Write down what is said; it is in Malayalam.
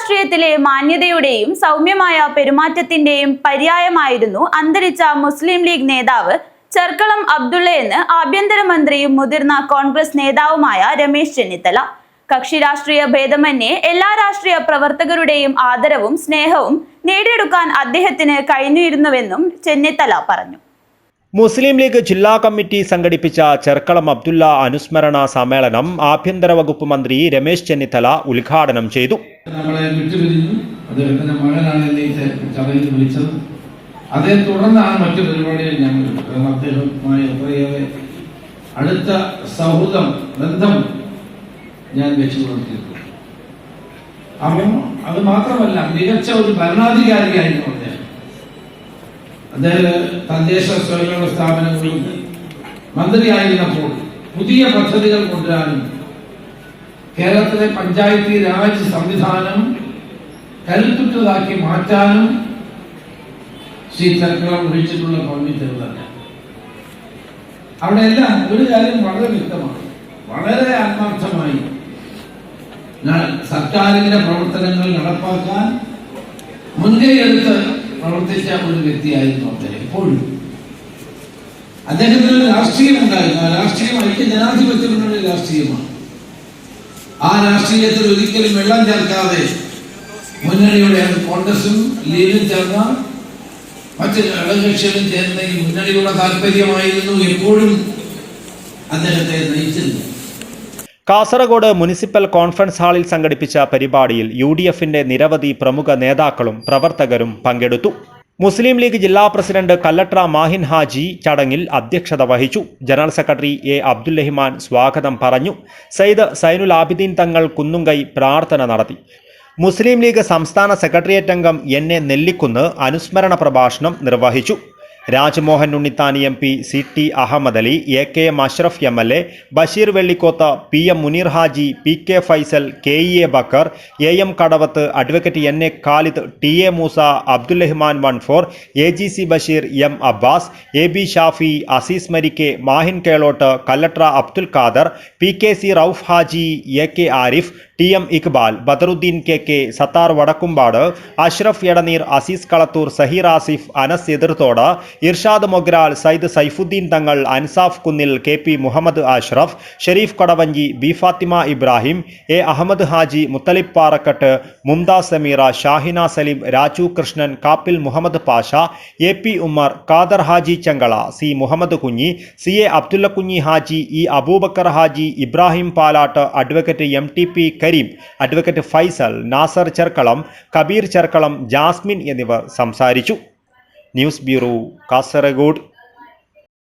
രാഷ്ട്രീയത്തിലെ മാന്യതയുടെയും സൗമ്യമായ പെരുമാറ്റത്തിന്റെയും പര്യായമായിരുന്നു അന്തരിച്ച മുസ്ലിം ലീഗ് നേതാവ് ചെർക്കളം അബ്ദുള്ളയെന്ന് ആഭ്യന്തരമന്ത്രിയും മുതിർന്ന കോൺഗ്രസ് നേതാവുമായ രമേശ് ചെന്നിത്തല. കക്ഷി രാഷ്ട്രീയ ഭേദമന്യേ എല്ലാ രാഷ്ട്രീയ പ്രവർത്തകരുടെയും ആദരവും സ്നേഹവും നേടിയെടുക്കാൻ അദ്ദേഹത്തിന് കഴിഞ്ഞിരുന്നുവെന്നും ചെന്നിത്തല പറഞ്ഞു. മുസ്ലിം ലീഗ് ജില്ലാ കമ്മിറ്റി സംഘടിപ്പിച്ച ചെർക്കളം അബ്ദുള്ള അനുസ്മരണ സമ്മേളനം ആഭ്യന്തര വകുപ്പ് മന്ത്രി രമേശ് ചെന്നിത്തല ഉദ്ഘാടനം ചെയ്തു. അതേ തുടർന്നാണ് മറ്റു പരിപാടികൾ ഞങ്ങൾ അദ്ദേഹവുമായി അത്രയേറെ അടുത്ത സൗഹൃദം ബന്ധം ഞാൻ വെച്ചു പുലർത്തിയിരുന്നു. അപ്പം അത് മാത്രമല്ല, മികച്ച ഒരു ഭരണാധികാരിയായിരുന്നു അദ്ദേഹം. തദ്ദേശ സ്വയംഭരണ സ്ഥാപനങ്ങളിൽ മന്ത്രിയായിരുന്നപ്പോൾ പുതിയ പദ്ധതികൾ കൊണ്ടുവരാനും കേരളത്തിലെ പഞ്ചായത്തി രാജ് സംവിധാനം കരുത്തുറ്റതാക്കി മാറ്റാനും ശ്രീ ചെർക്കളം ഒഴിച്ചിട്ടുള്ള പങ്ക് ചെറുതല്ല. അവിടെ എല്ലാം ഒരു കാര്യം വളരെ വ്യക്തമാണ്. വളരെ ആത്മാർത്ഥമായി സർക്കാരിന്റെ പ്രവർത്തനങ്ങൾ നടപ്പാക്കാൻ മുൻകൈയെടുത്ത് പ്രവർത്തിച്ച ഒരു വ്യക്തിയായിരുന്നു അദ്ദേഹം. എപ്പോഴും അദ്ദേഹത്തിന് ഒരു രാഷ്ട്രീയം ഉണ്ടായിരുന്നു. ആ രാഷ്ട്രീയം ഐക്യ ജനാധിപത്യത്തിനുള്ള രാഷ്ട്രീയമാണ്. ആ രാഷ്ട്രീയത്തിൽ ഒരിക്കലും വെള്ളം ചേർക്കാതെ മുന്നണിയുടെ കോൺഗ്രസും ലീഗും ചേർന്ന മറ്റ് ഘടകകക്ഷികളും ചേർന്ന ഈ മുന്നണിയുടെ താല്പര്യമായിരുന്നു എപ്പോഴും അദ്ദേഹത്തെ നയിച്ചിരുന്നത്. കാസർഗോഡ് മുനിസിപ്പൽ കോൺഫറൻസ് ഹാളിൽ സംഘടിപ്പിച്ച പരിപാടിയിൽ UDFന്റെ നിരവധി പ്രമുഖ നേതാക്കളും പ്രവർത്തകരും പങ്കെടുത്തു. മുസ്ലിം ലീഗ് ജില്ലാ പ്രസിഡന്റ് കല്ലട്ര മാഹിൻ ഹാജി ചടങ്ങിൽ അധ്യക്ഷത വഹിച്ചു. General secretary A. അബ്ദുൽ സ്വാഗതം പറഞ്ഞു. സയ്യിദ് സൈനുൽ ആബിദീൻ തങ്ങൾ കുന്നുങ്കൈ പ്രാർത്ഥന നടത്തി. മുസ്ലിം ലീഗ് സംസ്ഥാന സെക്രട്ടേറിയറ്റ് അംഗം NA നെല്ലിക്കുന്ന് അനുസ്മരണ പ്രഭാഷണം നിർവഹിച്ചു. രാജ്മോഹൻ ഉണ്ണിത്താനി MP, CT Ahammed Ali, AKM Ashraf MLA, Basheer Vellikoth, PM Muneer Haji, PK Faisal, KEA Bakkar, AM Kadavath, advocate NA Khalid, TA Moosa, Abdurahman 14, AGC Basheer, M Abbas, AB Shafi, Azeez Marikke, Mahin Kelot, Kallatra Abdul Khader, PKC Rauf Haji, AK Arif, TM Iqbal, Badruddin KK, Sathar Vadakkumpad, Ashraf Edneer, Azeez Kalathur, Zaheer Asif, Anas Ethirthode, Irshad Mogral, Sayyid Saifuddin Thangal, Ansaf Kunnil, KP Muhammad Ashraf, Sharif കടവഞ്ചി, B Fathima Ibrahim, A Ahmed Haji, Muthalib പാറക്കട്ട്, Mumtaz Sameera, Shahina Saleem, Raju Krishnan, Kappil Muhammad Pasha, AP Ummer, Khader Haji ചങ്കള, C Muhammad Kunhi, CA Abdulla Kunhi Haji, E Abubakar Haji, Ibrahim Palatt, advocate MTP Kareem, advocate Faisal, Nasar Cherkalam, Kabeer Cherkalam, Jasmin എന്നിവർ സംസാരിച്ചു. News bureau, Kasaragod.